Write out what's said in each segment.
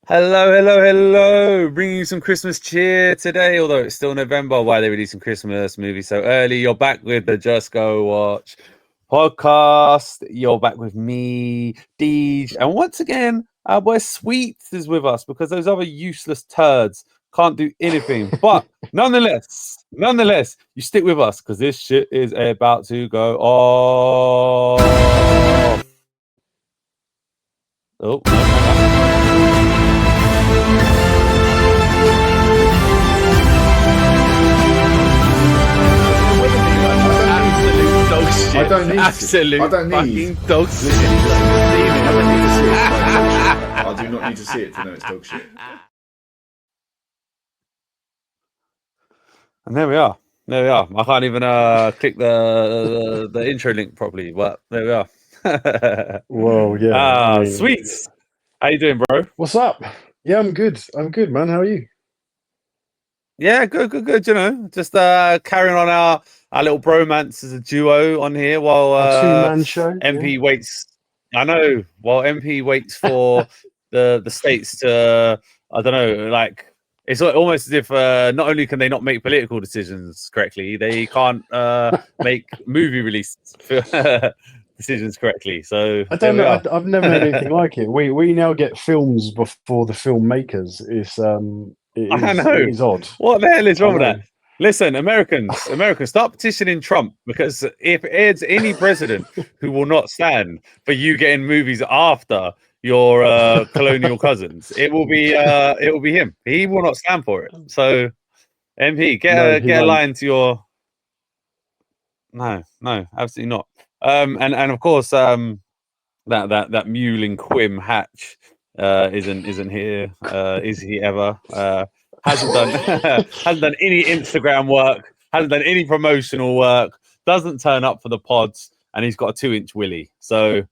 Hello, hello, hello. Bringing you some Christmas cheer today, although it's still November. Why they releasing Christmas movies so early? You're back with the Just Go Watch podcast. You're back with me, Deej. And once again, our boy Sweets is with us because those other useless turds can't do anything. But nonetheless, you stick with us because this shit is about to go off. Oh, absolute dog shit. I don't need absolute to. I don't fucking need. dog shit. I don't need to see it. I do not need to see it to know it's dog shit. And there we are. There we are. I can't even click the intro link properly, but there we are. Well, yeah. I mean, Sweets. How you doing, bro? what's up? Yeah, I'm good. I'm good, man. How are you? Yeah, good. You know, just carrying on our little bromance as a duo on here while A two-man show. MP waits. I know. While MP waits for the states to, I don't know, like it's almost as if not only can they not make political decisions correctly, they can't make movie release decisions correctly. So I don't know. I've never heard anything like it. We now get films before the filmmakers. I know. It is odd. What the hell is wrong with I that? Listen, Americans, start petitioning Trump because if it's any president who will not stand for you getting movies after your colonial cousins, it will be him. He will not stand for it. So, MP, get a line to your. No, absolutely not. And of course, that mewling Quim Hatch isn't here. Is he ever? Hasn't done any Instagram work, hasn't done any promotional work, doesn't turn up for the pods, and he's got a 2-inch willy. So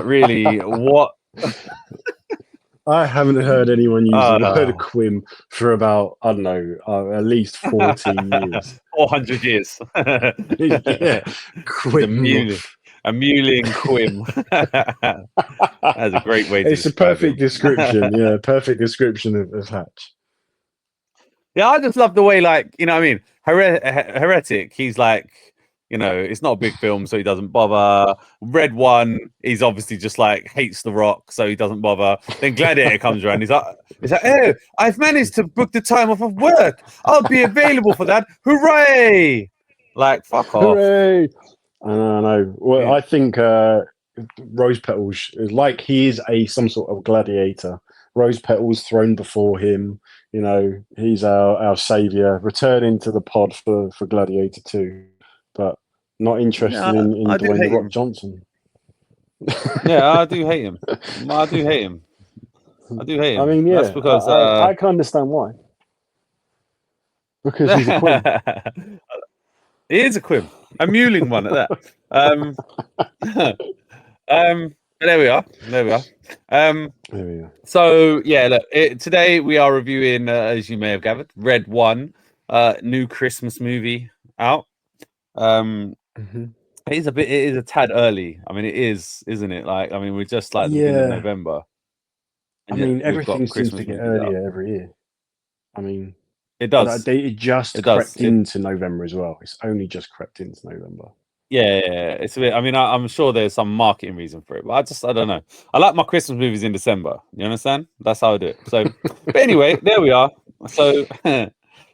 really, what? I haven't heard anyone use the word quim for about, I don't know, at least 14 years. 400 years. Yeah, quim. A mewling Quim. That's a great way to It's a perfect description. Yeah, perfect description of Hatch. Yeah, I just love the way, like, you know what I mean? Heretic, he's like, you know, it's not a big film, so he doesn't bother. Red One, he's obviously just like hates The Rock, so he doesn't bother. Then Gladiator comes around, he's like, oh, I've managed to book the time off of work. I'll be available for that. Hooray! Like, fuck off. Hooray! I know. Well, yeah. I think Rose Petals is like he is some sort of gladiator. Rose Petals thrown before him. You know, he's our savior, returning to the pod for Gladiator 2, but not interested in Dwayne The Rock Johnson. Yeah, I do hate him. I do hate him. I mean, yeah, that's because I can understand why. Because he's a quim. He is a quim. A mewling one at that. But there we are. So yeah, look, today we are reviewing, as you may have gathered, Red One, new Christmas movie out. It is a tad early. I mean, it is, isn't it? Like, I mean, we're just like the beginning of November. I mean, everything seems to get earlier every year. I mean, it does. It just crept into November as well. It's only just crept into November. Yeah, it's a bit. I mean, I'm sure there's some marketing reason for it, but I don't know. I like my Christmas movies in December. You understand? That's how I do it. So, but anyway, there we are. So, with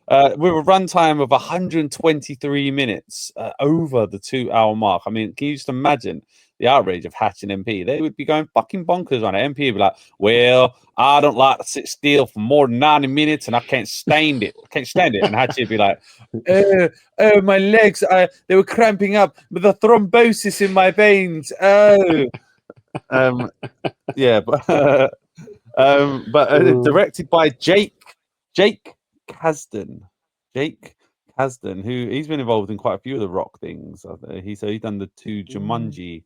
a runtime of 123 minutes, over the 2-hour mark. I mean, can you just imagine the outrage of Hatch and MP? They would be going fucking bonkers on it. MP would be like, "Well, I don't like to sit still for more than 90 minutes, and I can't stand it. And Hatch would be like, "Oh, my legs! They were cramping up with the thrombosis in my veins. Oh, yeah." But directed by Jake Kasdan. Who he's been involved in quite a few of the Rock things. He's done the 2 Jumanji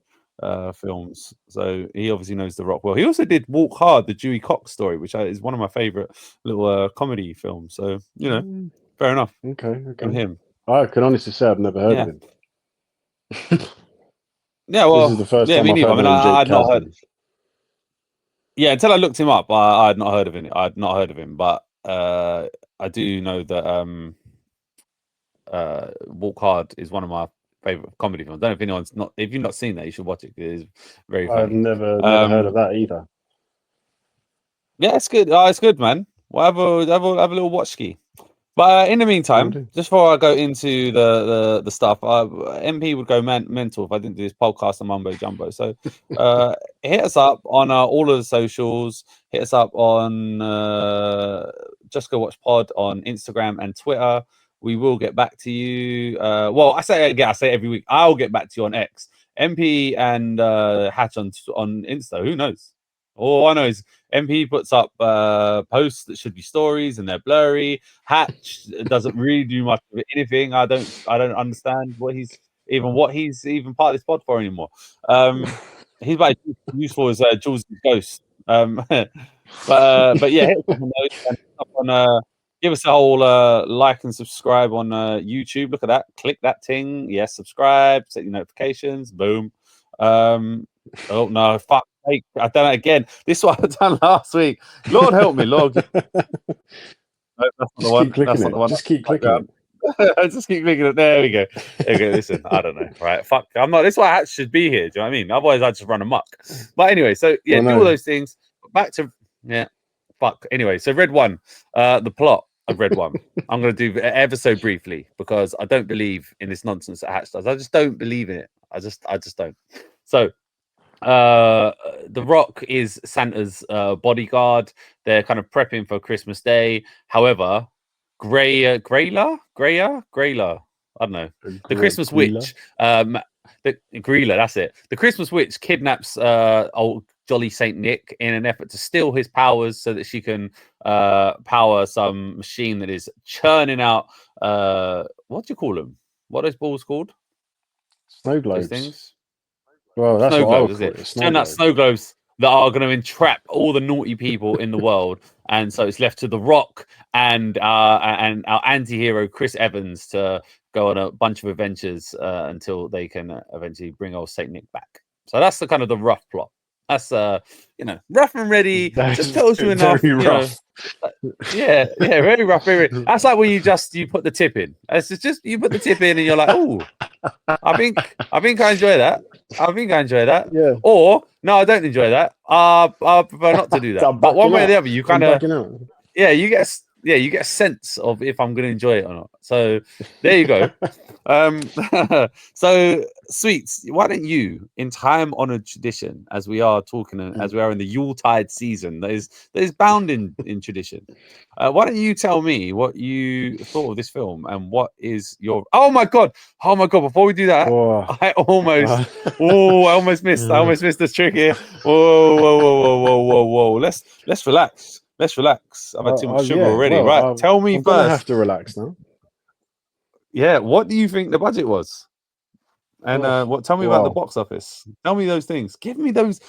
films, so he obviously knows the Rock well. He also did Walk Hard, the Dewey Cox story, which is one of my favorite little comedy films. So you know, fair enough. Okay. On him, I can honestly say I've never heard of him. Yeah, well, this is the first time I've heard I'd not heard. Yeah, until I looked him up, I had not heard of him. I'd not heard of him, but I do know that Walk Hard is one of my favorite comedy films. I don't know if anyone's not. If you've not seen that, you should watch it. It's very I've funny. never heard of that either. Yeah, it's good. It's good, man. We'll have a little watch ski. But in the meantime, do. just before I go into the stuff, MP would go mental if I didn't do this podcast on Mumbo Jumbo. So hit us up on all of the socials. Hit us up on Just Go Watch Pod on Instagram and Twitter. We will get back to you. Well, I say every week. I'll get back to you on X. MP and Hatch on Insta. Who knows? All I know is MP puts up posts that should be stories and they're blurry. Hatch doesn't really do much of anything. I don't understand what he's even part of this pod for anymore. He's about as useful as Jules' ghost. But yeah, hit us on those and give us a whole like and subscribe on YouTube. Look at that. Click that thing. Yes, subscribe. Set your notifications. Boom. Oh no, fuck. I've done it again. This is what I've done last week. Lord help me, Lord. No, that's not the one. Keep clicking That's not it. the one. Just keep clicking it. Just keep clicking it. There we go. Listen, I don't know. Right. Fuck. I'm not. This is why I should be here. Do you know what I mean? Otherwise, I'd just run amok. But anyway, so yeah, do all those things. Back to fuck. Anyway, so Red One. The plot of Red One. I'm going to do ever so briefly because I don't believe in this nonsense that Hatch does. I just don't believe in it. I just don't. So The Rock is Santa's bodyguard. They're kind of prepping for Christmas Day. However, Grayla, I don't know. The Christmas witch, the Greela, that's it. The Christmas witch kidnaps old Jolly Saint Nick in an effort to steal his powers so that she can power some machine that is churning out what do you call them? What are those balls called? Snow Those globes. things? Well, that's Snow what I would globes, call is it. it? Turn out snow globes that are going to entrap all the naughty people in the world, and so it's left to The Rock and our anti-hero Chris Evans to go on a bunch of adventures until they can eventually bring old Saint Nick back. So that's the kind of the rough plot. That's rough and ready. Just tells you enough. Rough. Yeah, very rough. That's like when you put the tip in. It's just you put the tip in and you're like, oh, I think I enjoy that. Yeah. Or no, I don't enjoy that. I prefer not to do that. But one way or the other, you kind of you get a sense of if I'm going to enjoy it or not. So there you go. So Sweets, why don't you, in time-honored tradition, as we are talking, as we are in the Yuletide season, that is bound in tradition. Why don't you tell me what you thought of this film and what is your? Oh my god! Before we do that, I almost missed. I almost missed this trick here. Whoa! Let's relax. I've had too much sugar already. Right, tell me I'm first. gonna have to relax now. Yeah, what do you think the budget was? And tell me about the box office. Tell me those things. Give me that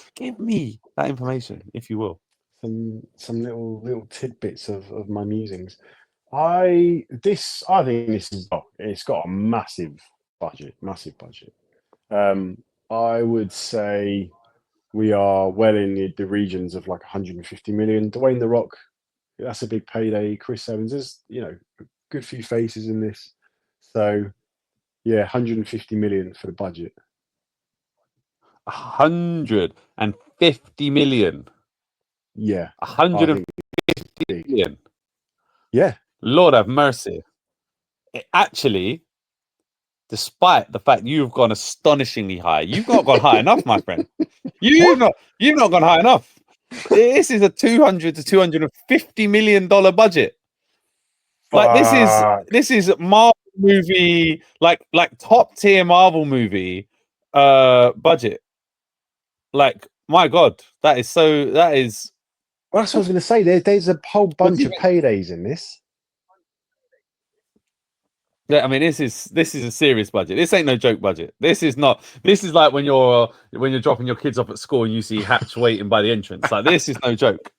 information, if you will. Some little tidbits of my musings. I think this is it's got a massive budget. I would say we are well in the regions of like 150 million. Dwayne The Rock, that's a big payday. Chris Evans, there's a good few faces in this. So, yeah, 150 million for the budget. 150 million. Yeah. 150 million. Yeah. Lord have mercy. Actually, despite the fact you've gone astonishingly high, you've not gone high enough, my friend. You've not gone high enough. This is a 200 to 250 million dollar budget. Like this is Marvel movie, like top tier Marvel movie budget. Like, my god, that is well, that's what I was going to say. There's a whole bunch of paydays in this. Yeah, I mean, this is a serious budget. This ain't no joke budget. This is not. This is like when you're dropping your kids off at school and you see Hatch waiting by the entrance. Like, this is no joke.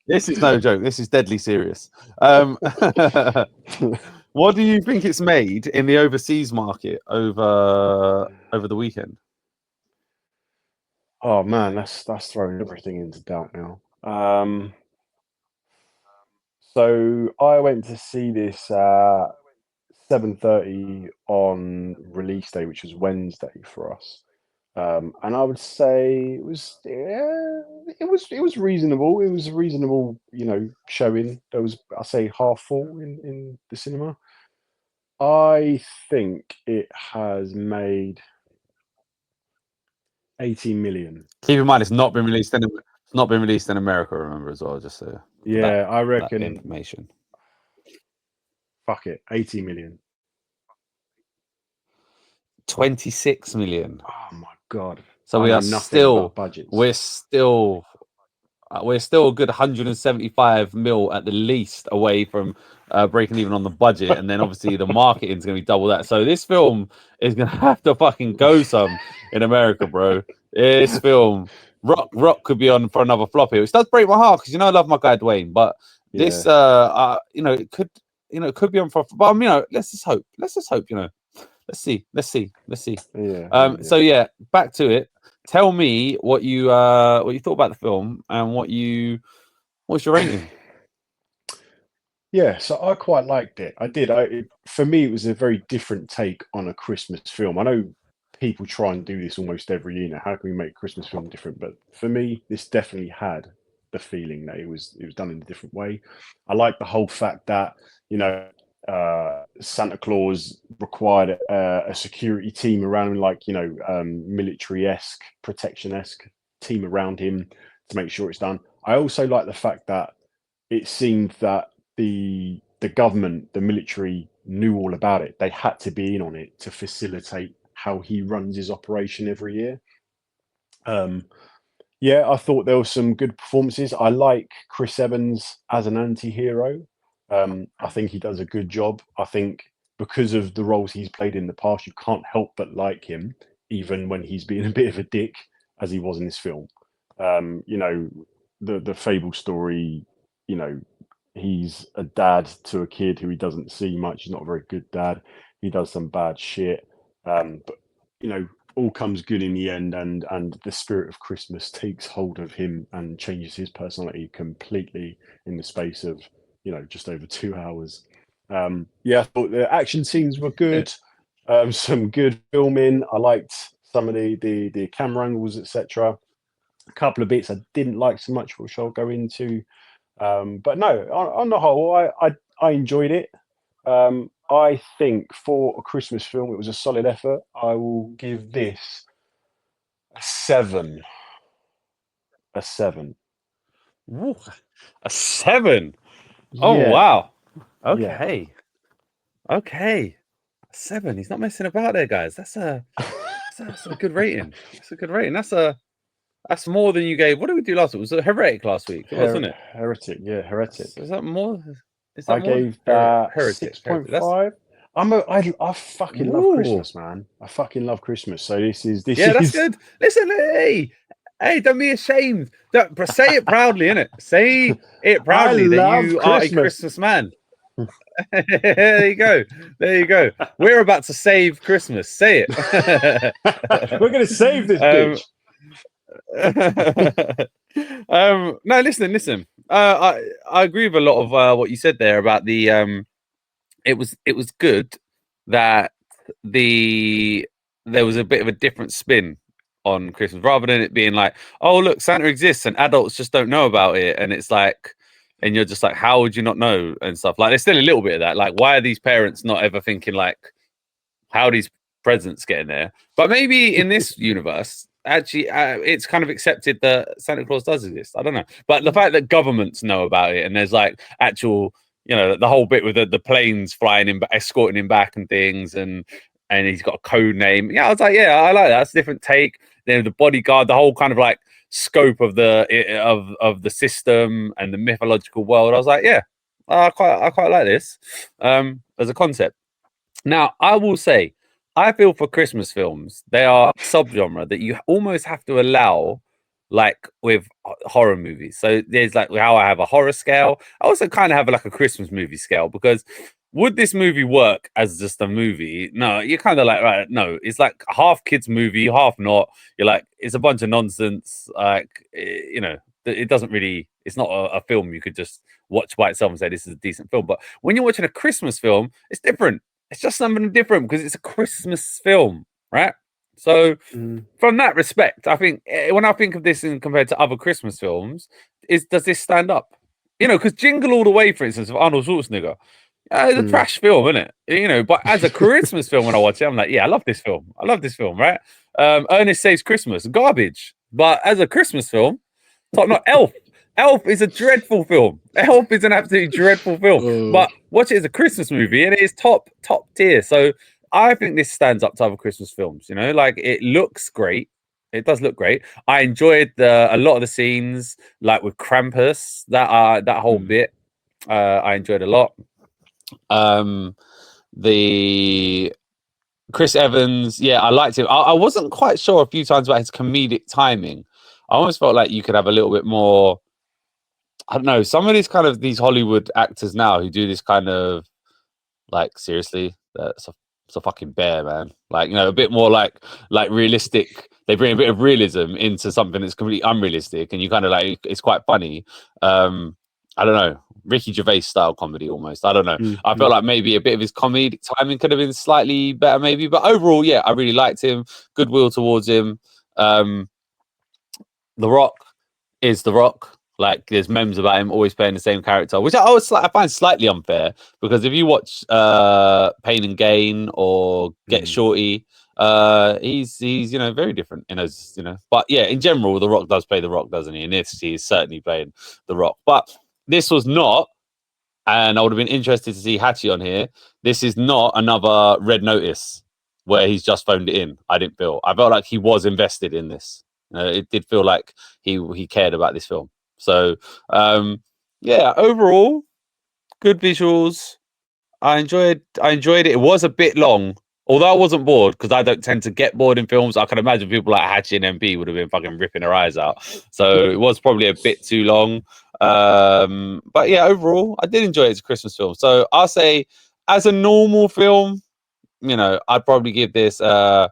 This is no joke. This is deadly serious. What do you think it's made in the overseas market over the weekend? Oh man, that's throwing everything into doubt now. So I went to see this 7:30 on release day, which was Wednesday for us. And I would say it was reasonable. It was a reasonable, showing. There was, I say, half full in the cinema. I think it has made 80 million. Keep in mind, it's not been released in America. Remember as well, just so Yeah, I that reckon. information. Fuck it, 80 million. 26 million. Oh my god! So I we know are nothing still, about budgets. we're still a good 175 mil at the least away from breaking even on the budget, and then obviously the marketing is going to be double that. So this film is going to have to fucking go some in America, bro. This film, Rock could be on for another flop here, which does break my heart because I love my guy Dwayne, but this, it could be on for. But let's just hope. Let's see. Let's see. Yeah. So yeah, back to it. Tell me what you thought about the film and what's your rating? Yeah, so I quite liked it. I did. For me, it was a very different take on a Christmas film. I know people try and do this almost every year now. How can we make a Christmas film different? But for me, this definitely had the feeling that it was done in a different way. I like the whole fact that Santa Claus required a security team around him, like military-esque, protection-esque team around him to make sure it's done. I also like the fact that it seemed that the government, the military, knew all about it. They had to be in on it to facilitate how he runs his operation every year. Yeah, I thought there were some good performances. I like Chris Evans as an anti-hero. I think he does a good job. I think because of the roles he's played in the past, you can't help but like him, even when he's being a bit of a dick, as he was in this film. The Fable story, he's a dad to a kid who he doesn't see much. He's not a very good dad. He does some bad shit. But all comes good in the end, and the spirit of Christmas takes hold of him and changes his personality completely in the space of just over 2 hours. I thought the action scenes were good. Some good filming. I liked some of the camera angles, etc. A couple of bits I didn't like so much, which I'll go into. But no, on the whole, I enjoyed it. I think for a Christmas film, it was a solid effort. I will give this a 7. A 7. Ooh, a 7. Oh Yeah. wow. Yeah. Okay. 7. He's not messing about there, guys. That's a good rating. That's a good rating. That's more than you gave. What did we do last week? Was it Heretic last week? Wasn't it? Heretic. Yeah, Heretic. Is that more? I gave that Heretic 6.5. I fucking love Christmas, man. I fucking love Christmas. So this is that's good. Listen, hey, don't be ashamed. Say it proudly, innit? Say it proudly that you are a Christmas man. There you go. We're about to save Christmas. Say it. We're gonna save this bitch. No, listen. I agree with a lot of what you said there about the it was good that there was a bit of a different spin on Christmas rather than it being like, oh look, Santa exists and adults just don't know about it, and it's like, and you're just like, how would you not know and stuff. Like there's still a little bit of that, like why are these parents not ever thinking like how these presents getting there? But maybe in this universe actually it's kind of accepted that Santa Claus does exist. I don't know, but the fact that governments know about it and there's like actual, the whole bit with the planes flying in, escorting him back and things, and he's got a code name. Yeah, I was like, yeah, I like that. That's a different take. Then the bodyguard, the whole kind of like scope of the system and the mythological world. I was like, yeah, I quite like this as a concept. Now, I will say, I feel for Christmas films, they are a subgenre that you almost have to allow, like with horror movies. So there's like how I have a horror scale. I also kind of have like a Christmas movie scale, because would this movie work as just a movie? No, you're kind of like, right, no, it's like half kids movie, half not. You're like, it's a bunch of nonsense. Like, it doesn't really. It's not a film you could just watch by itself and say this is a decent film. But when you're watching a Christmas film, it's different. It's just something different because it's a Christmas film, right? So from that respect, I think when I think of this in compared to other Christmas films, does this stand up? You know, because Jingle All the Way, for instance, of Arnold Schwarzenegger, it's a trash film, isn't it? You know, but as a Christmas film, when I watch it, I'm like, yeah, I love this film. I love this film, right? Ernest Saves Christmas, garbage. But as a Christmas film, top not Elf. Elf is a dreadful film. Elf is an absolutely dreadful film. But watch it as a Christmas movie, and it is top tier. So I think this stands up to other Christmas films. You know, like it looks great. It does look great. I enjoyed a lot of the scenes, like with Krampus. That whole bit, I enjoyed a lot. The Chris Evans, yeah, I liked him. I wasn't quite sure a few times about his comedic timing. I almost felt like you could have a little bit more. I don't know. Some of these Hollywood actors now who do this kind of like seriously, it's a fucking bear, man. Like, you know, a bit more like realistic. They bring a bit of realism into something that's completely unrealistic, and you kind of like it's quite funny. I don't know, Ricky Gervais style comedy almost. I don't know. I felt like maybe a bit of his comedic timing could have been slightly better, maybe. But overall, yeah, I really liked him. Goodwill towards him. The Rock is The Rock. Like, there's memes about him always playing the same character, which I find slightly unfair, because if you watch Pain and Gain or Get Shorty, he's you know, very different in those, you know. But yeah, in general, The Rock does play The Rock, doesn't he? And this, he's certainly playing The Rock. But this was not, and I would have been interested to see Hatchie on here. This is not another Red Notice where he's just phoned it in. I felt like he was invested in this. It did feel like he cared about this film. So yeah, overall, good visuals. I enjoyed it. It was a bit long, although I wasn't bored, because I don't tend to get bored in films. I can imagine people like Hatchie and MP would have been fucking ripping their eyes out. So it was probably a bit too long. But yeah, overall, I did enjoy it as a Christmas film. So I'll say, as a normal film, you know, I'd probably give this maybe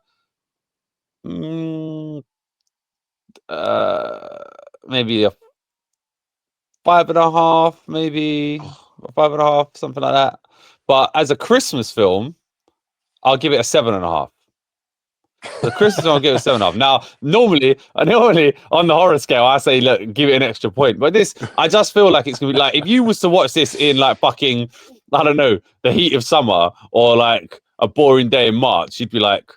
a 5.5, maybe 5.5, something like that. But as a Christmas film, I'll give it a 7.5. The Christmas film, I'll give it a 7.5. Now, normally on the horror scale, I say, look, give it an extra point. But this, I just feel like it's gonna be like, if you was to watch this in like fucking, I don't know, the heat of summer or like a boring day in March, you'd be like,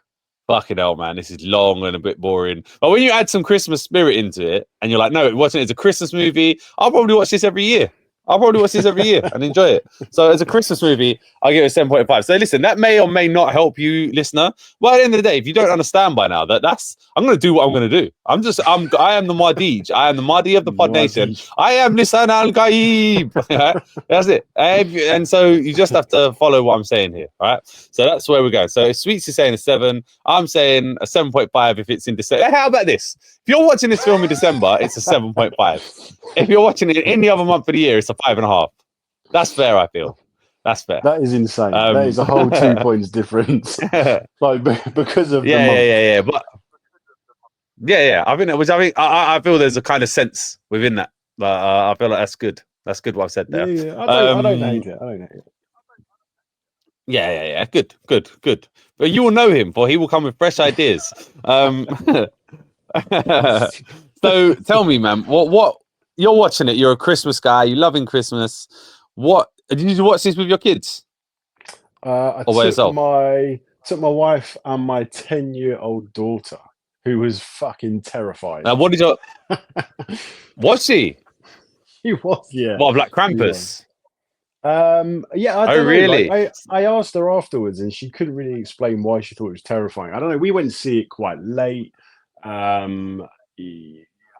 fucking hell, man, this is long and a bit boring. But when you add some Christmas spirit into it, and you're like, no, watching it as a Christmas movie, I'll probably watch this every year. And enjoy it. So as a Christmas movie, I'll give it a 7.5. So listen, that may or may not help you, listener. But at the end of the day, if you don't understand by now, that's I'm going to do what I'm going to do. I am the Mahdi. I am the Mahdi of the Pod Nation. I am Lisan Al Ghaib. That's it. And so you just have to follow what I'm saying here. All right. So that's where we're going. So Sweets is saying a 7. I'm saying a 7.5 if it's in December. How about this? If you're watching this film in December, it's a 7.5. If you're watching it in any other month of the year, it's a 5.5. That's fair, I feel. That's fair. That is insane. That is a whole 2 points difference. Like, because of the month. Yeah. But yeah. I feel there's a kind of sense within that. But I feel like that's good. That's good what I've said there. Yeah. I don't hate it. Yeah. Good. But you will know him, for he will come with fresh ideas. So tell me, man, what you're watching it? You're a Christmas guy. You loving Christmas. What did you watch this with your kids? I took my wife and my 10-year-old daughter, who was fucking terrified. What did you? Was she? She was, yeah. What, like Krampus? Yeah. I don't know. Really? Like, I asked her afterwards, and she couldn't really explain why she thought it was terrifying. I don't know. We went to see it quite late. And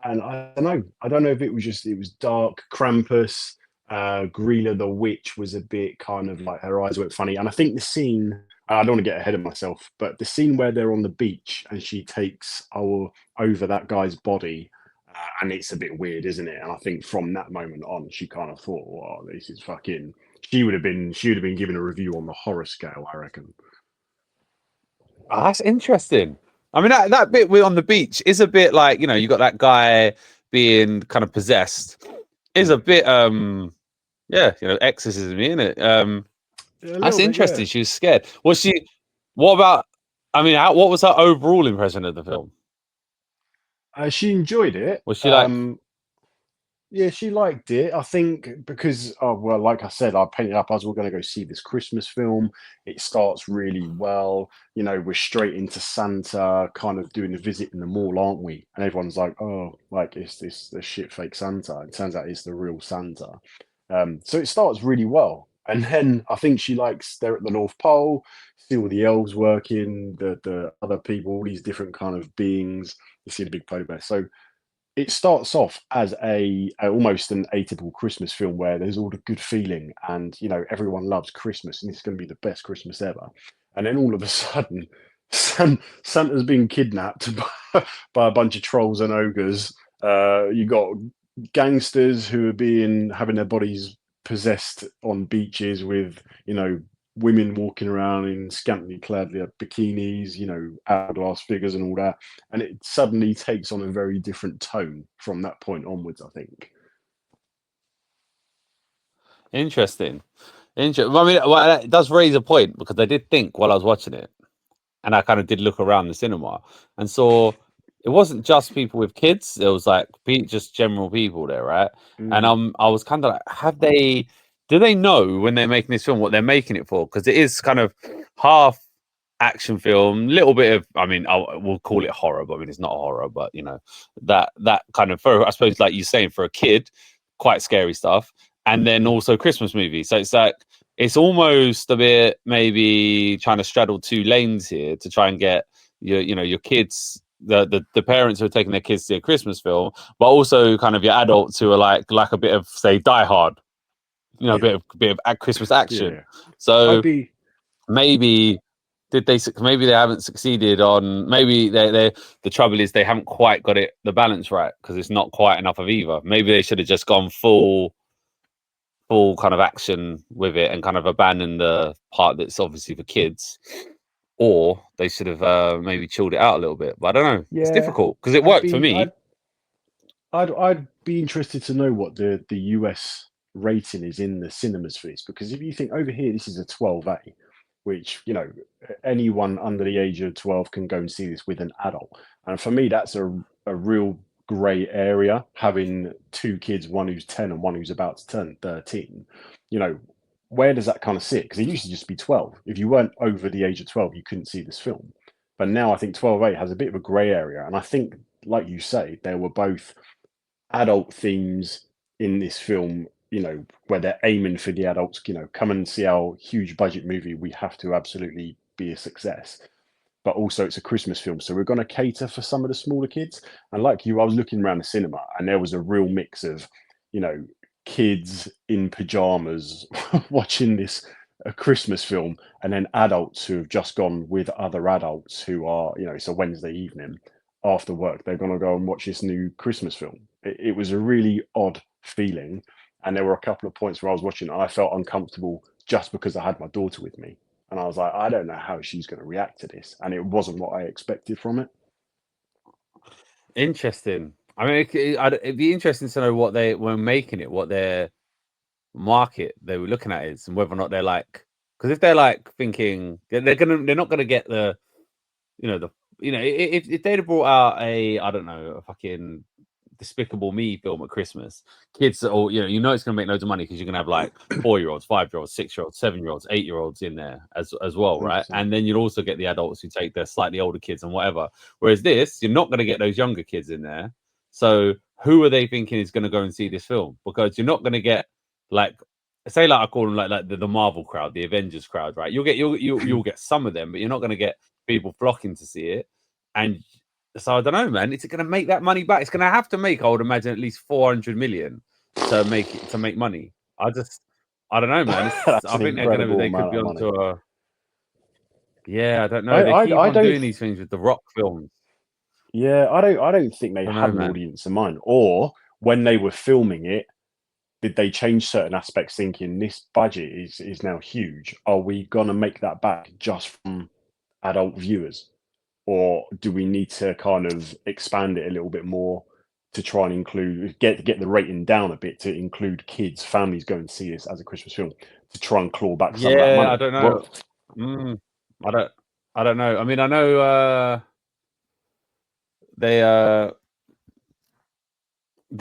I don't know if it was dark. Krampus, Grilla the witch was a bit kind of like, her eyes went funny. And I think the scene, I don't want to get ahead of myself, but the scene where they're on the beach and she takes over that guy's body, and it's a bit weird, isn't it? And I think from that moment on, she kind of thought, "Wow, this is fucking." She would have been given a review on the horror scale, I reckon. Oh, that's interesting. I mean, that bit on the beach is a bit like, you know, you got that guy being kind of possessed is a bit yeah, exorcism, isn't it? That's interesting. She was scared. Was she? What about? I mean, what was her overall impression of the film? She enjoyed it. Was she like? Yeah, she liked it. I think because, oh, well, like I said, I painted up as we're going to go see this Christmas film. It starts really well. We're straight into Santa, kind of doing a visit in the mall, aren't we? And everyone's like, oh, like, it's the shit fake Santa. It turns out it's the real Santa. So it starts really well. And then I think she likes, they're at the North Pole, see all the elves working, the other people, all these different kind of beings. You see the big polar bear. So it starts off as a almost an atypical Christmas film where there's all the good feeling and everyone loves Christmas and it's going to be the best Christmas ever. And then all of a sudden, Santa's been kidnapped by a bunch of trolls and ogres. You got gangsters who are having their bodies possessed on beaches with women walking around in scantily clad bikinis, hourglass figures and all that. And it suddenly takes on a very different tone from that point onwards, I think. Interesting. I mean, well, it does raise a point because I did think while I was watching it, and I kind of did look around the cinema and saw it wasn't just people with kids. It was like just general people there, right? And I was kind of like, do they know when they're making this film what they're making it for? Because it is kind of half action film, little bit of, I mean, we'll call it horror, but I mean it's not horror, but that kind of, I suppose, like you're saying, for a kid, quite scary stuff, and then also Christmas movie. So it's like it's almost a bit maybe trying to straddle two lanes here to try and get your kids, the parents who are taking their kids to a Christmas film, but also kind of your adults who are like a bit of, say, Die Hard, a bit of Christmas action. Yeah. So maybe maybe they haven't succeeded on, maybe the trouble is they haven't quite got the balance right, because it's not quite enough of either. Maybe they should have just gone full kind of action with it and kind of abandoned the part that's obviously for kids, or they should have maybe chilled it out a little bit. But I don't know. Yeah, it's difficult because it worked for me. I'd be interested to know what the US rating is in the cinemas for this, because if you think over here this is a 12A, which anyone under the age of 12 can go and see this with an adult, and for me that's a real grey area, having two kids, one who's 10 and one who's about to turn 13. Where does that kind of sit? Because it used to just be 12. If you weren't over the age of 12, you couldn't see this film. But now I think 12A has a bit of a grey area, and I think, like you say, there were both adult themes in this film, where they're aiming for the adults, come and see our huge budget movie. We have to absolutely be a success. But also it's a Christmas film, so we're going to cater for some of the smaller kids. And like you, I was looking around the cinema and there was a real mix of, kids in pajamas watching a Christmas film, and then adults who have just gone with other adults who are, it's a Wednesday evening after work. They're going to go and watch this new Christmas film. It was a really odd feeling. And there were a couple of points where I was watching and I felt uncomfortable just because I had my daughter with me. And I was like, I don't know how she's going to react to this. And it wasn't what I expected from it. Interesting. I mean, it'd be interesting to know what they were making it, what their market they were looking at is, and whether or not they're like, because if they're like thinking they're not gonna get if they'd have brought out a fucking Despicable Me film at Christmas, kids or it's going to make loads of money because you're going to have like 4-year-olds, 5-year-olds, 6-year-olds, 7-year-olds, 8-year-olds in there as well, right? 100%. And then you'll also get the adults who take their slightly older kids and whatever. Whereas this, you're not going to get those younger kids in there. So who are they thinking is going to go and see this film? Because you're not going to get I call them like the Marvel crowd, the Avengers crowd, right? You'll get some of them, but you're not going to get people flocking to see it. And so I don't know, man. Is it going to make that money back? It's going to have to make, I would imagine, at least 400 million to make money. I don't know, man. I think they could be onto a. Yeah, I don't know. They keep on doing these things with the Rock films. Yeah, I don't think they had an audience in mind. Or when they were filming it, did they change certain aspects, thinking this budget is now huge? Are we gonna make that back just from adult viewers? Or do we need to kind of expand it a little bit more to try and get the rating down a bit to include kids, families going to see this as a Christmas film to try and claw back some of that money. I don't know. I don't know. I mean, I know they're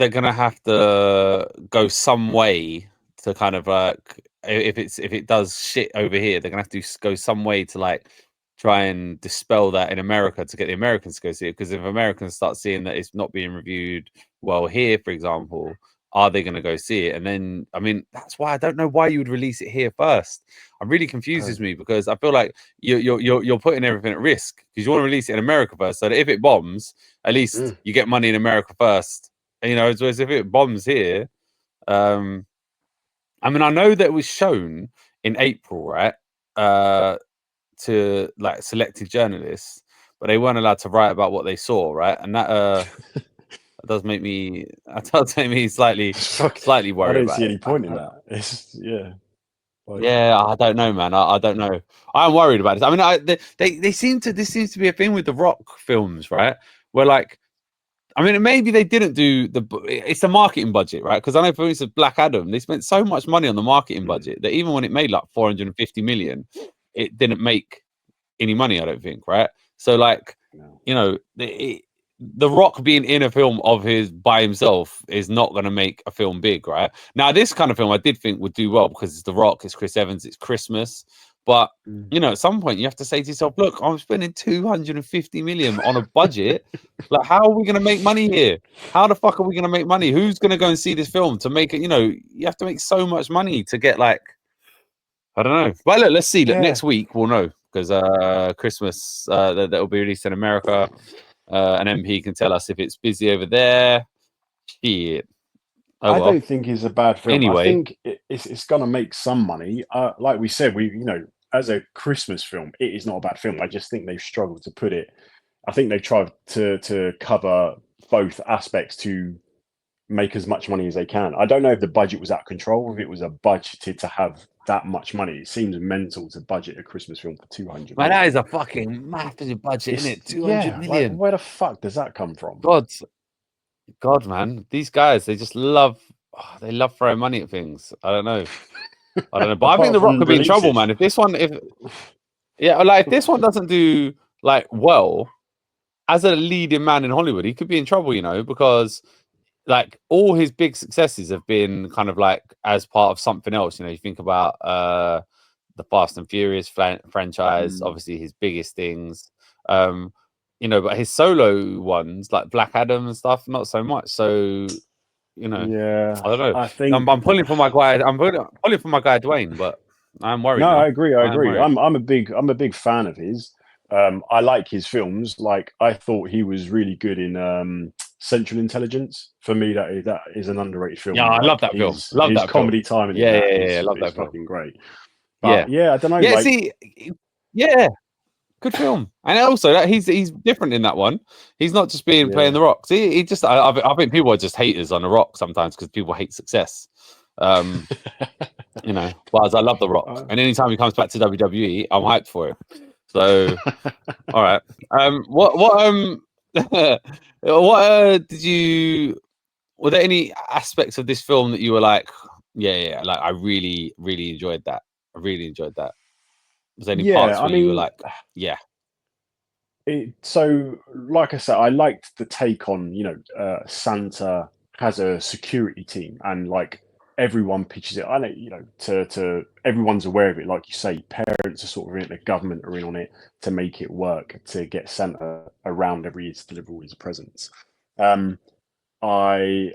gonna have to go some way to kind of like if it does shit over here, they're gonna have to go some way to like try and dispel that in America to get the Americans to go see it. Because if Americans start seeing that it's not being reviewed well here, for example, are they going to go see it? And then, I mean, that's why I don't know why you would release it here first. It really confuses me because I feel like you're putting everything at risk because you want to release it in America first, so that if it bombs, at least you get money in America first. And, you know, as if it bombs here. I mean, I know that it was shown in April, right? To like selected journalists, but they weren't allowed to write about what they saw, right? And that that does make me slightly worried. I don't about see any it. point in that. It's Yeah, I don't know, man. I don't know. I'm worried about it. I mean, they seem to. This seems to be a thing with the Rock films, right? Where like, I mean, maybe they didn't do it's the marketing budget, right? Because I know, for instance, Black Adam, they spent so much money on the marketing budget that even when it made like 450 million, it didn't make any money, I don't think, right? So like, you know, the Rock being in a film of his by himself is not going to make a film big, right? Now, this kind of film I did think would do well because it's The Rock, it's Chris Evans, it's Christmas. But, you know, at some point you have to say to yourself, look, I'm spending 250 million on a budget. Like, how are we going to make money here? How the fuck are we going to make money? Who's going to go and see this film to make it? You know, you have to make so much money to get like, I don't know. But look, let's see. Look, next week we'll know because Christmas that will be released in America. An MP can tell us if it's busy over there. Shit. I don't think it's a bad film. Anyway. I think it's going to make some money. Like we said, as a Christmas film, it is not a bad film. I just think they've struggled to put it. I think they've tried to cover both aspects to make as much money as they can. I don't know if the budget was out of control, if it was a budgeted to have that much money. It seems mental to budget a Christmas film for 200 Man, million. that is a fucking massive budget, isn't it? 200 million. Like, where the fuck does that come from? God, man, these guys, they just love throwing money at things. I don't know. But I think The Rock could be in trouble, man. If this one doesn't do like well as a leading man in Hollywood, he could be in trouble, you know, because like all his big successes have been kind of like as part of something else. You know, you think about the Fast and Furious franchise, obviously his biggest things. You know, but his solo ones like Black Adam and stuff, not so much. So, you know, I don't know. I think I'm pulling for my guy. I'm pulling for my guy Dwayne, but I'm worried. No, now. I agree. I'm a big fan of his. I like his films. Like I thought he was really good in Central Intelligence. For me, that is an underrated film. Yeah, I love that film. Love that comedy timing. Yeah, love that film. Fucking great. But, I don't know. Yeah, good film. And also that he's different in that one. He's not just playing the Rock. He just I think people are just haters on the Rock sometimes because people hate success. You know, whereas I love the Rock, and anytime he comes back to WWE, I'm hyped for it. So, all right. What did you? Were there any aspects of this film that you were like, like I really enjoyed that. I really enjoyed that. Was there any parts where you were like, So, like I said, I liked the take on, Santa has a security team and like everyone pitches it. I know, to everyone's aware of it. Like you say, parents are sort of in it, the government are in on it to make it work, to get Santa around every year to deliver all his presents. I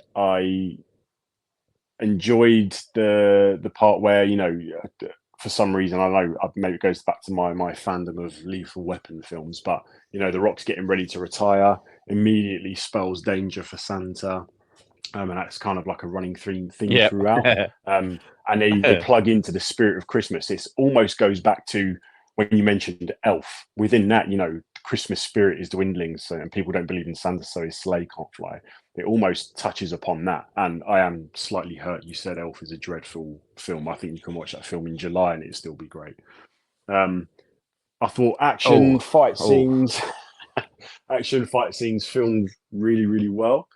enjoyed the part where, for some reason, I know maybe it goes back to my fandom of Lethal Weapon films, but The Rock's getting ready to retire, immediately spells danger for Santa, and that's kind of like a running theme throughout. And they plug into the spirit of Christmas. This almost goes back to when you mentioned Elf. Within that, Christmas spirit is dwindling, and people don't believe in Santa, so his sleigh can't fly. It almost touches upon that, and I am slightly hurt. You said Elf is a dreadful film. I think you can watch that film in July and it'll still be great. I thought fight scenes filmed really, really well.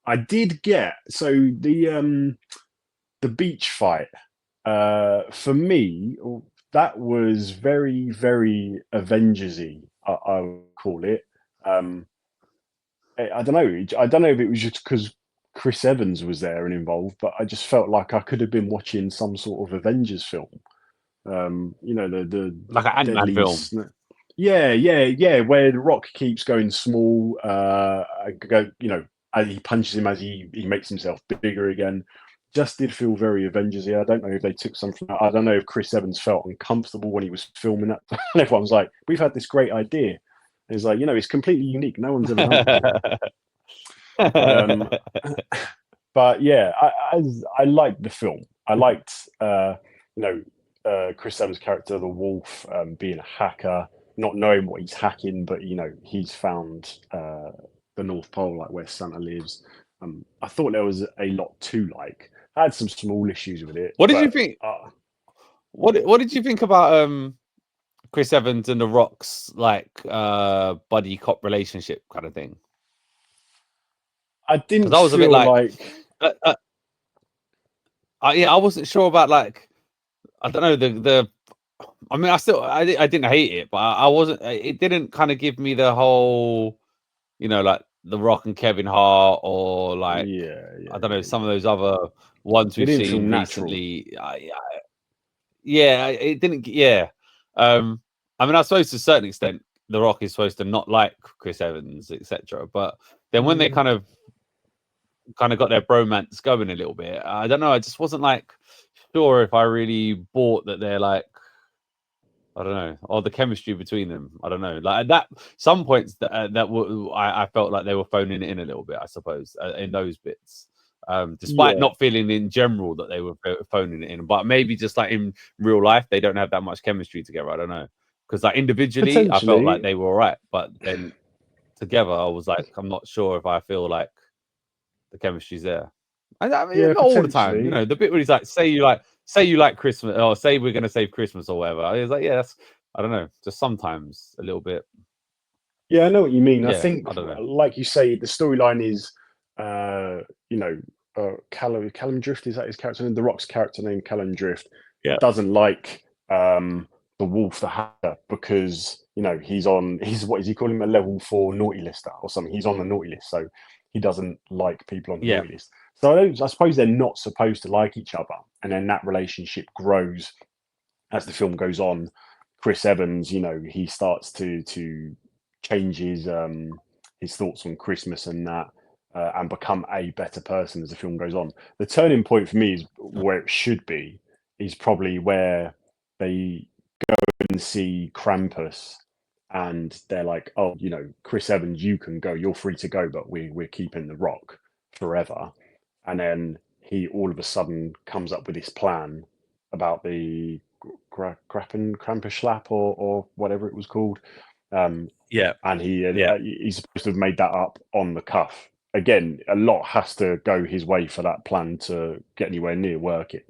I did get the beach fight. For me, that was very, very Avengers-y, I would call it. I don't know. I don't know if it was just because Chris Evans was there and involved, but I just felt like I could have been watching some sort of Avengers film. The Like an Ant-Man film. Yeah, where the Rock keeps going small. He punches him as he makes himself bigger again. Just did feel very Avengers-y. I don't know if they took something. I don't know if Chris Evans felt uncomfortable when he was filming that. And everyone's like, "We've had this great idea." And it's like, it's completely unique. No one's ever done it. But yeah, I liked the film. I liked Chris Evans' character, the Wolf, being a hacker, not knowing what he's hacking, but he's found the North Pole, like where Santa lives. I thought there was a lot to like. I had some small issues with it. What did you think? What did you think about Chris Evans and the Rock's like buddy cop relationship kind of thing? I didn't. I was a bit like yeah, I wasn't sure about like, I don't know the. I mean, I didn't hate it, but I wasn't. It didn't kind of give me the whole, like The Rock and Kevin Hart, or like I don't know, some of those other ones we've seen recently. It didn't. Yeah, I mean, I suppose to a certain extent, The Rock is supposed to not like Chris Evans, etc. But then when they kind of got their bromance going a little bit, I don't know. I just wasn't like sure if I really bought that they're like, I don't know, or the chemistry between them. I don't know. Like at that some points I felt like they were phoning it in a little bit, I suppose, in those bits. Despite not feeling in general that they were phoning it in, but maybe just like in real life they don't have that much chemistry together. I don't know, because like individually I felt like they were all right, but then together I was like, I'm not sure if I feel like the chemistry's there. I mean, not all the time. The bit where he's like, say you like Christmas, or say we're gonna save Christmas or whatever. I was like, yeah, that's, I don't know, just sometimes a little bit. Yeah, I know what you mean. Yeah, I think, I don't know. like you say, the storyline is, Callum Drift, is that his character name? The Rock's character name, Callum Drift, doesn't like the Wolf, the hacker, because he's what is he calling him, a level 4 naughty lister or something? He's on the naughty list, so he doesn't like people on the naughty list. So I suppose they're not supposed to like each other, and then that relationship grows as the film goes on. Chris Evans, he starts to change his thoughts on Christmas and that, and become a better person as the film goes on. The turning point for me is where it should be, is probably where they go and see Krampus, and they're like, "Oh, Chris Evans, you can go. You're free to go, but we're keeping the Rock forever." And then he all of a sudden comes up with this plan about the Krampusschlap or whatever it was called. And he's supposed to have made that up on the cuff. Again, a lot has to go his way for that plan to get anywhere near working.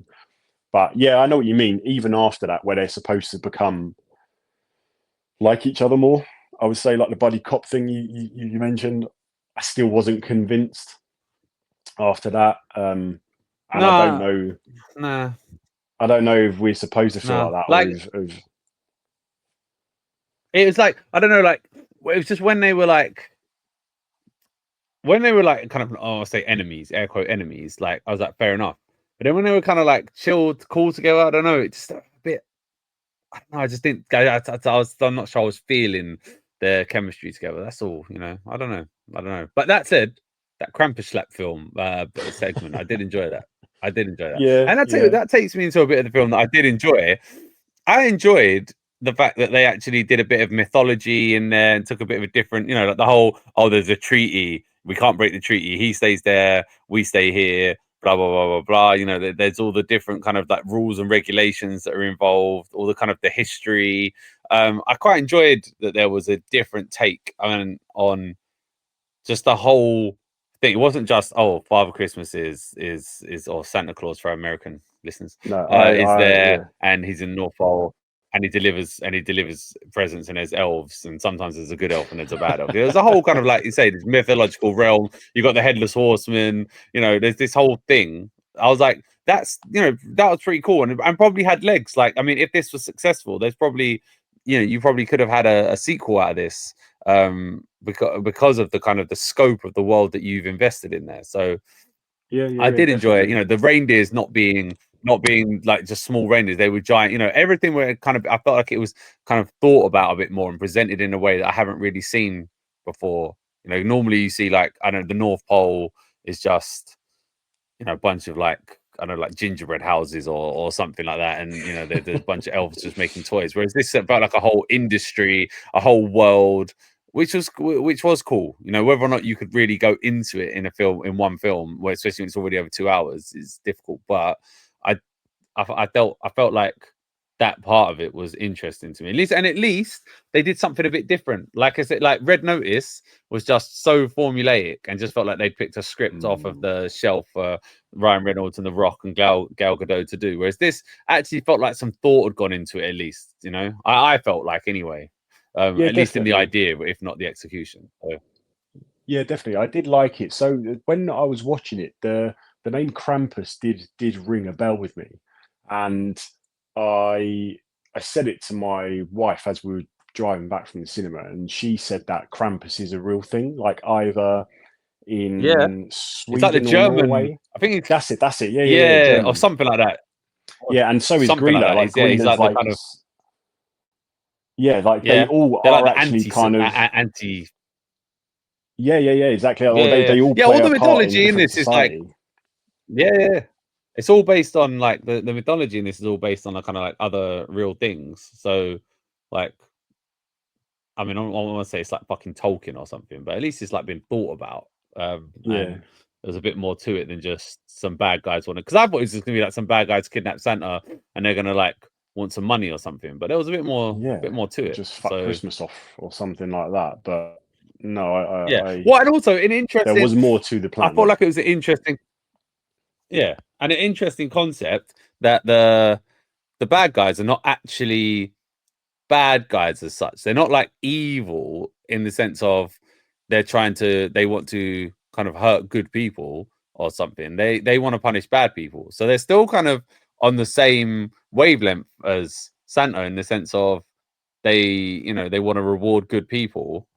But yeah, I know what you mean. Even after that, where they're supposed to become like each other more, I would say, like the buddy cop thing you mentioned, I still wasn't convinced after that. And I don't know. Nah. I don't know if we're supposed to feel like that. Like, it was like, I don't know, like it was just when they were like kind of, I'll say enemies, air quote enemies, like I was like, fair enough. But then when they were kind of like chilled, cool together, I don't know, it just a bit, I don't know, I just didn't, I'm not sure I was feeling their chemistry together. That's all, I don't know. But that said, that Krampusschlap film segment, I did enjoy that. Yeah, and that takes me into a bit of the film that I did enjoy. I enjoyed the fact that they actually did a bit of mythology in there and took a bit of a different, like the whole, there's a treaty, we can't break the treaty, he stays there, we stay here, blah blah blah blah blah. There's all the different kind of like rules and regulations that are involved, all the kind of the history. I quite enjoyed that there was a different take on just the whole thing. It wasn't just Father Christmas is or Santa Claus for American listeners is there and he's in North Pole and he delivers presents, and there's elves, and sometimes there's a good elf and there's a bad elf. There's a whole kind of, like you say, this mythological realm. You got the headless horseman, there's this whole thing. I was like, that was pretty cool, and probably had legs. Like, I mean, if this was successful, there's probably, you probably could have had a sequel out of this, because of the kind of the scope of the world that you've invested in there. So I did enjoy it. The reindeers not being like just small reindeers, they were giant. Everything were kind of, I felt like it was kind of thought about a bit more and presented in a way that I haven't really seen before. Normally you see, like, I don't know, the North Pole is just a bunch of, like, I don't know, like gingerbread houses or something like that, and there's a bunch of elves just making toys. Whereas this felt like a whole industry, a whole world, which was cool. Whether or not you could really go into it in one film, where especially when it's already over 2 hours, is difficult. But I felt like that part of it was interesting to me. At least they did something a bit different. Like I said, like Red Notice was just so formulaic and just felt like they'd picked a script off of the shelf for Ryan Reynolds and The Rock and Gal Gadot to do. Whereas this actually felt like some thought had gone into it. At least, I felt like, anyway, at least in the idea, if not the execution. So. Yeah, definitely. I did like it. So when I was watching it, the name Krampus did ring a bell with me, and I said it to my wife as we were driving back from the cinema, and she said that Krampus is a real thing, like either in Sweden, it's like the German. Norway. I think that's it. Yeah, or something like that. Yeah, and so is Greener. Like Greener's like kind of. Yeah, like they all are like actually kind of anti. Yeah, exactly. They all all the mythology in this society. Is like, it's all based on, like, the mythology in this is all based on a kind of like other real things. So, like, I mean, I don't want to say it's like fucking Tolkien or something, but at least it's like been thought about. And there's a bit more to it than just some bad guys want to. Because I thought it was just gonna be like some bad guys kidnap Santa and they're gonna, like, want some money or something. But there was a bit more to it. Just fuck Christmas off or something like that. But no, and also an interesting. There was more to the plan. I felt like it was an interesting. Yeah, and an interesting concept that the bad guys are not actually bad guys as such. They're not like evil in the sense of they want to kind of hurt good people or something. They want to punish bad people. So they're still kind of on the same wavelength as Santa in the sense of they want to reward good people,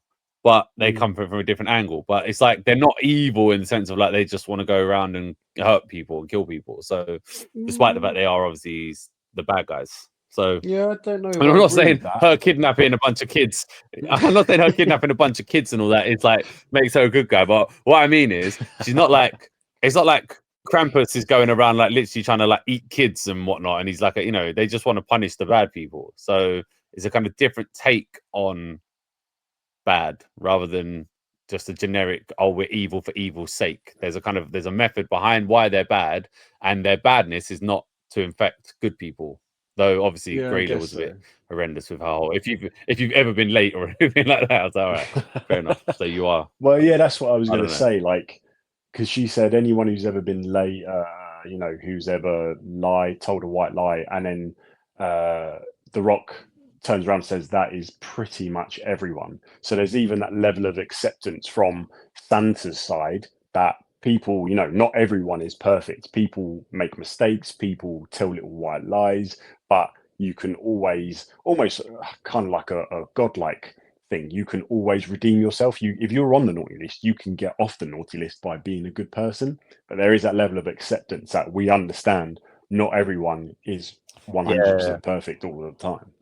but they come from a different angle. But it's like they're not evil in the sense of, like, they just want to go around and hurt people and kill people. So despite the fact they are obviously the bad guys. So yeah, I don't know. I'm not saying her kidnapping a bunch of kids. I'm not saying her kidnapping a bunch of kids and all that. It's like makes her a good guy. But what I mean is, she's not like, it's not like Krampus is going around like literally trying to like eat kids and whatnot. And he's like, they just want to punish the bad people. So it's a kind of different take on bad rather than just a generic, we're evil for evil's sake. There's a method behind why they're bad, and their badness is not to infect good people. Though obviously Grayla was a bit horrendous with her whole. If you've ever been late or anything like that, I was like, all right, fair enough. So you are. Well, yeah, that's what I was going to say. Like, because she said anyone who's ever been late, who's ever told a white lie, and then The Rock turns around and says that is pretty much everyone. So there's even that level of acceptance from Santa's side that people, not everyone is perfect. People make mistakes. People tell little white lies, but you can always, almost kind of like a godlike thing, you can always redeem yourself. If you're on the naughty list, you can get off the naughty list by being a good person. But there is that level of acceptance that we understand not everyone is 100% perfect all the time.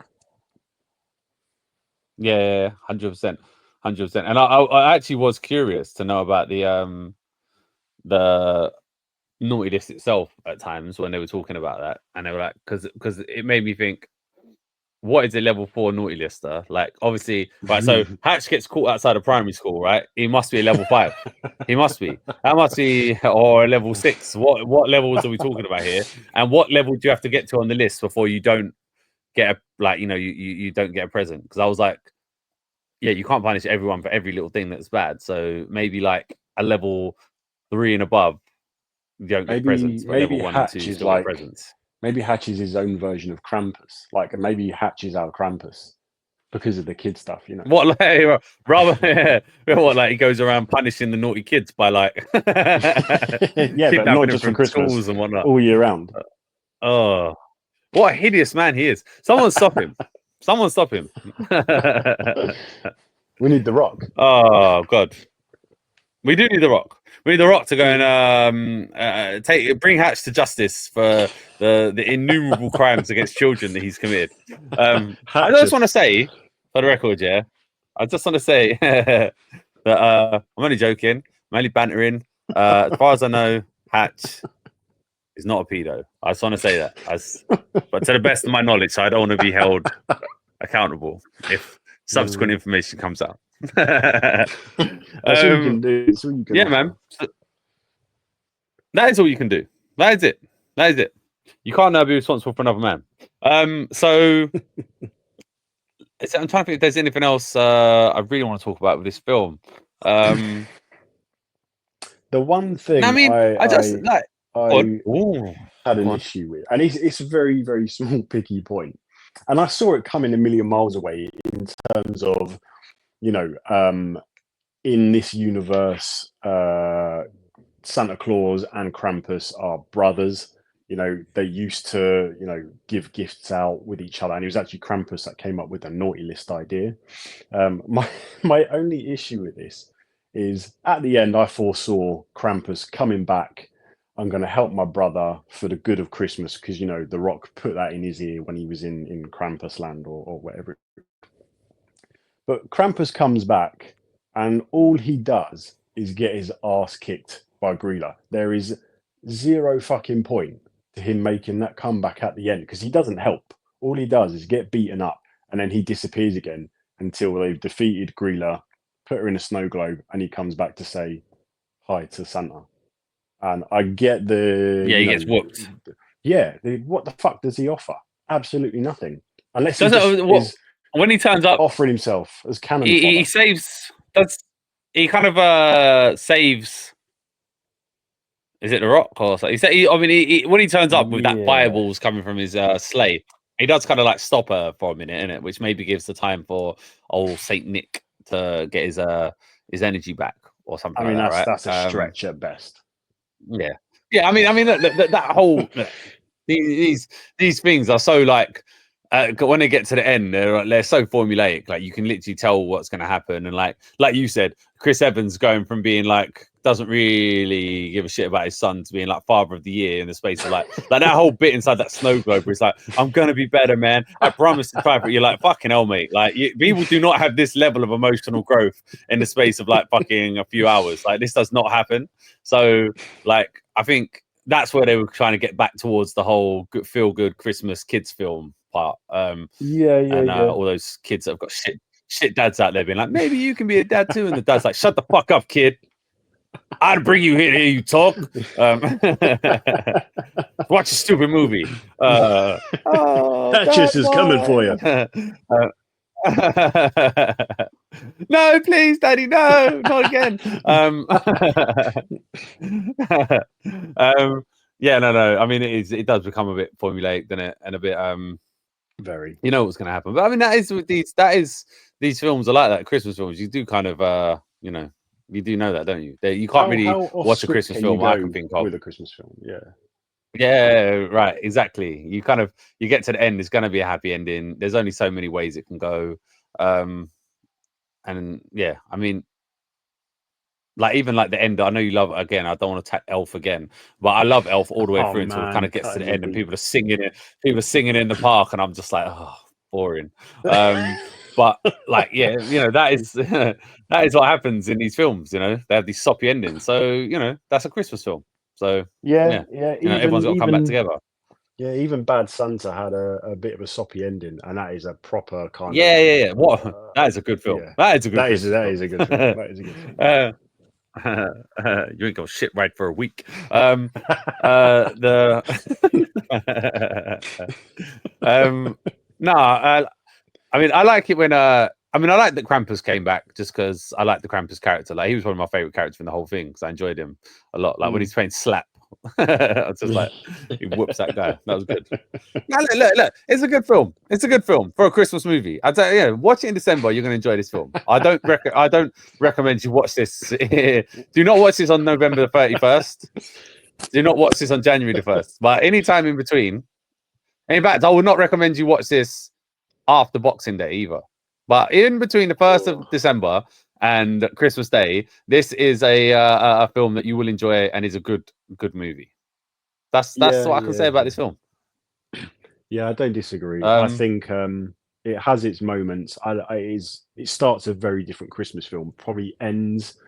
Yeah, 100%. And I actually was curious to know about the naughty list itself at times when they were talking about that, and they were like, because it made me think, what is a level 4 naughty lister? Like, obviously, right, so Hatch gets caught outside of primary school, right? He must be a level 5. He must be. That must be, or a level 6. What levels are we talking about here? And what level do you have to get to on the list before you don't get you don't get a present? Because I was like, yeah, you can't punish everyone for every little thing that's bad. So maybe like a level 3 and above, you don't get presents. But Maybe level 1 Hatch and 2 is still like get presents. Maybe Hatch is his own version of Krampus. Like maybe Hatch is our Krampus because of the kid stuff, you know. What, like, rather, what, like he goes around punishing the naughty kids by like, Yeah, but kidnapping not them just for from Christmas, schools and whatnot. all year round. Oh, what a hideous man he is! Someone stop him! Someone stop him! We need The Rock. Oh God, we do need the Rock. We need the Rock to go and bring Hatch to justice for the innumerable crimes against children that he's committed. I just want to say, for the record, yeah, I just want to say that I'm only joking. I'm only bantering. As far as I know, Hatch is not a pedo. I just want to say that, but to the best of my knowledge, I don't want to be held accountable if subsequent information comes out. That's all you can do. That's all you can yeah, offer. man. That is all you can do. That is it. That is it. You can't now be responsible for another man. So I'm trying to think if there's anything else I really want to talk about with this film. The one thing I mean, I just like. I had an issue with, and it's a very, very small, picky point, and I saw it coming a million miles away in terms of, you know, in this universe, Santa Claus and Krampus are brothers. You know, they used to, you know, give gifts out with each other, and it was actually Krampus that came up with the naughty list idea. My only issue with this is at the end, I foresaw Krampus coming back. I'm going to help my brother for the good of Christmas because, you know, The Rock put that in his ear when he was in Krampus land or whatever. But Krampus comes back and all he does is get his ass kicked by Grilla. There is zero fucking point to him making that comeback at the end because he doesn't help. All he does is get beaten up and then he disappears again until they've defeated Grilla, put her in a snow globe, and he comes back to say hi to Santa. And I get the... Yeah, he gets whooped. Yeah, what the fuck does he offer? Absolutely nothing. Unless when he turns up, offering himself as cannon he saves. He kind of saves? Is it The Rock or so? When he turns up with that fireballs coming from his sleigh, he does kind of like stop her for a minute, innit? Which maybe gives the time for old Saint Nick to get his energy back or something. I mean, like that's a stretch at best. Yeah. I mean, that whole these things are so like. When they get to the end, they're so formulaic. Like you can literally tell what's going to happen, and like you said, Chris Evans going from being like doesn't really give a shit about his son to being like father of the year in the space of like that whole bit inside that snow globe where it's like, I'm gonna be better, man. I promise to try. But you're like, fucking hell, mate. Like people do not have this level of emotional growth in the space of like fucking a few hours. Like this does not happen. So like I think that's where they were trying to get back towards the whole feel good Christmas kids film part. All those kids that have got shit dads out there being like, maybe you can be a dad too, and the dad's like, shut the fuck up, kid. I'd bring you here to hear you talk. Watch a stupid movie. Patches is coming for you. No, please, Daddy, no, not again. No. I mean, it does become a bit formulaic, doesn't it? And a bit very. You know what's going to happen. But I mean, that is these films are like that. Christmas films, you do kind of you do know that, don't you? You can't really watch a Christmas film. I can think of with a Christmas film, yeah, right, exactly. You get to the end. It's going to be a happy ending. There's only so many ways it can go. And yeah, I mean, like even like the end. I know you love it again. I don't want to attack Elf again, but I love Elf all the way through until it kind of gets to the end and people are singing it. People are singing in the park, and I'm just like, oh, boring. But like, yeah, you know, that is what happens in these films. You know, they have these soppy endings. So you know, that's a Christmas film. So yeah. You know, everyone's got to come back together. Yeah, even Bad Santa had a bit of a soppy ending, and that is a proper kind of... Yeah. What? That is a good film. Yeah. That is a good film. That is a good film. That is a good film. You ain't gonna shit right for a week. I mean, I like it when I like that Krampus came back just because I like the Krampus character. Like he was one of my favorite characters in the whole thing because I enjoyed him a lot. Like when he's playing Slap I was just like, he whoops that guy. That was good. Now, look, it's a good film. It's a good film for a Christmas movie. I tell you, watch it in December. You're going to enjoy this film. I don't recommend you watch this. Do not watch this on November the 31st. Do not watch this on January the 1st. But any time in between. In fact, I would not recommend you watch this after Boxing Day either. But in between the 1st of December and Christmas Day, this is a film that you will enjoy and is a good movie. That's what I can say about this film. Yeah, I don't disagree. I think it has its moments. It starts a very different Christmas film, probably ends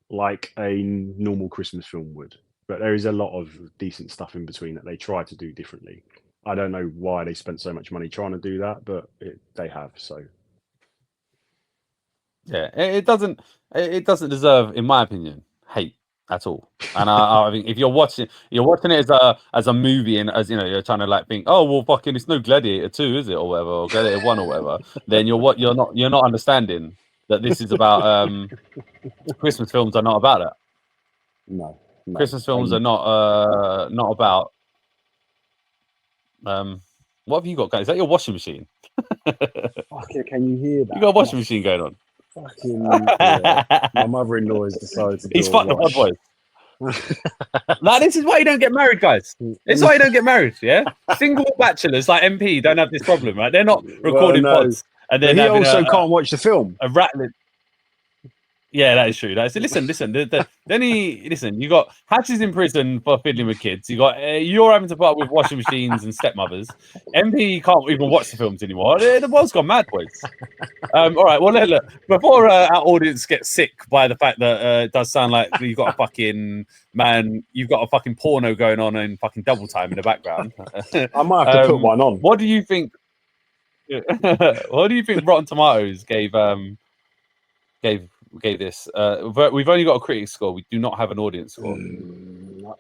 like a normal Christmas film would. But there is a lot of decent stuff in between that they try to do differently. I don't know why they spent so much money trying to do that, but they have. So yeah, it doesn't deserve, in my opinion, hate at all. And I think if you're watching it as a movie, and as you know, you're trying to like think, oh well, fucking, it's no Gladiator 2, is it, or whatever, or Gladiator 1 or whatever, then you're not understanding that this is about Christmas films are not about that. No. Christmas films are not about. What have you got, guys? Is that your washing machine? Fuck yeah, can you hear that? You got a washing machine going on. Fucking yeah. My mother-in-law has decided to. He's fucked the pod boys. Like, this is why you don't get married, guys. This is why you don't get married. Yeah, single bachelors like MP don't have this problem, right? They're not recording pods, and then he also can't watch the film. A rattling. Yeah, that is true. Listen. Then you got Hatch is in prison for fiddling with kids. You're having to put up with washing machines and stepmothers. MP can't even watch the films anymore. The world's gone mad, boys. All right. Well, look. Before our audience gets sick by the fact that it does sound like you've got a fucking porno going on in fucking double time in the background. I might have to put one on. What do you think? What do you think Rotten Tomatoes gave this? We've only got a critic score. We do not have an audience score.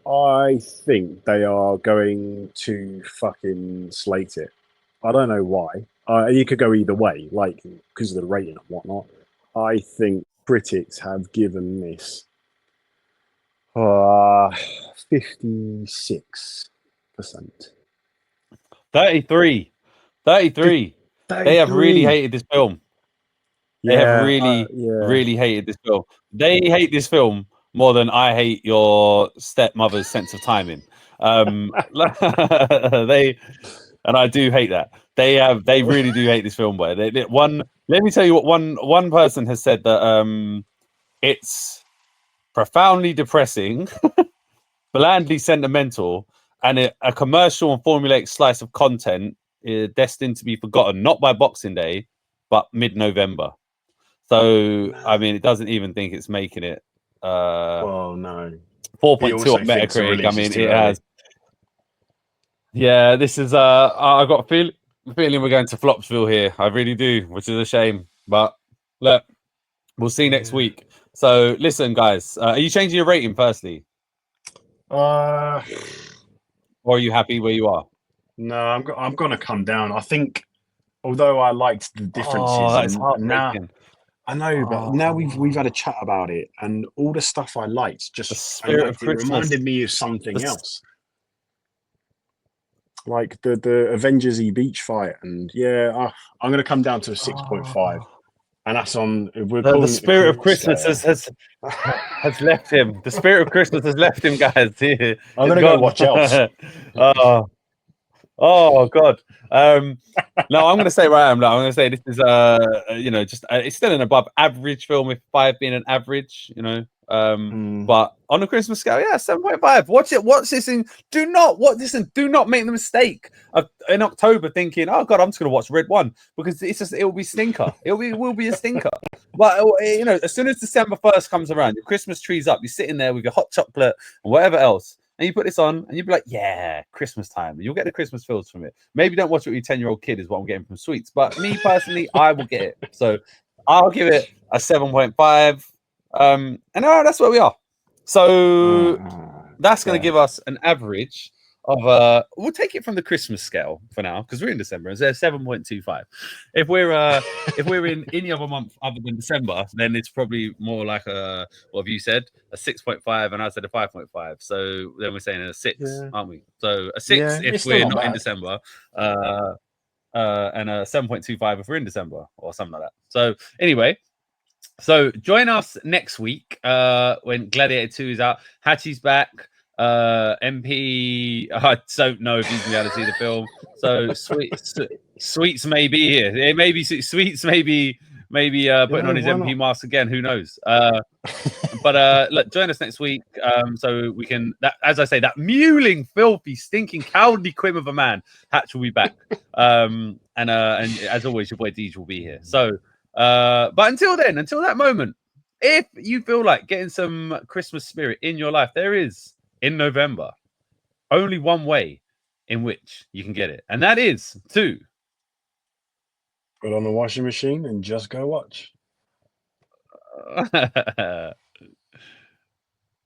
I think they are going to fucking slate it. I don't know why. You could go either way, like because of the rating and whatnot. I think critics have given this 56%. 33. They have really hated this film. They have really hated this film. They hate this film more than I hate your stepmother's sense of timing. And I do hate that. They really do hate this film. Boy, let me tell you what one person has said, that it's profoundly depressing, blandly sentimental, and a commercial and formulaic slice of content destined to be forgotten, not by Boxing Day, but mid-November. So, I mean, it doesn't even think it's making it. Well, no. 4.2 on Metacritic. I mean, it has. Yeah, this is. I got a feeling we're going to Flopsville here. I really do, which is a shame. But look, we'll see next week. So, listen, guys, are you changing your rating firstly? Or are you happy where you are? No, I'm going to come down. I think, although I liked the differences, now. I know, but now we've had a chat about it, and all the stuff I liked it reminded me of something else, like the Avengers-y beach fight, and I'm going to come down to a 6.5, and that's on. The spirit of Christmas has left him. The spirit of Christmas has left him, guys. I'm going to go watch else. Oh God. No, I'm going to say where I am. I'm going to say this is it's still an above average film, with 5 being an average, but on a Christmas scale, 7.5. Watch it. Watch this do not make the mistake of in October thinking, oh God, I'm just going to watch Red One, because it will be stinker. It will be a stinker. But as soon as December 1st comes around, your Christmas tree's up, you're sitting there with your hot chocolate and whatever else, and you put this on, and you'll be like, yeah, Christmas time. And you'll get the Christmas feels from it. Maybe don't watch it with your 10-year-old kid, is what I'm getting from Sweets. But me personally, I will get it. So I'll give it a 7.5. And that's where we are. So that's going to give us an average we'll take it from the Christmas scale for now because we're in December. It's 7.25. If we're in any other month other than December, then it's probably more like a, what have you said, a 6.5, and I said a 5.5. So then we're saying a 6, aren't we? So a 6 Yeah, if it's still we're not not in bad. December, and a 7.25 if we're in December or something like that. So anyway. So join us next week when Gladiator 2 is out. Hatchie's back. MP, I don't know if he's gonna be able to see the film. So Sweets may be here. It may be Sweets maybe putting on his why MP not? mask again. Who knows? But look, join us next week so we can. That, as I say, that mewling, filthy, stinking, cowardly quim of a man, Hatch will be back. And as always, your boy Deej will be here. So. But until then, until that moment, if you feel like getting some Christmas spirit in your life, there is in November only one way in which you can get it, and that is to Put on the washing machine and just go watch.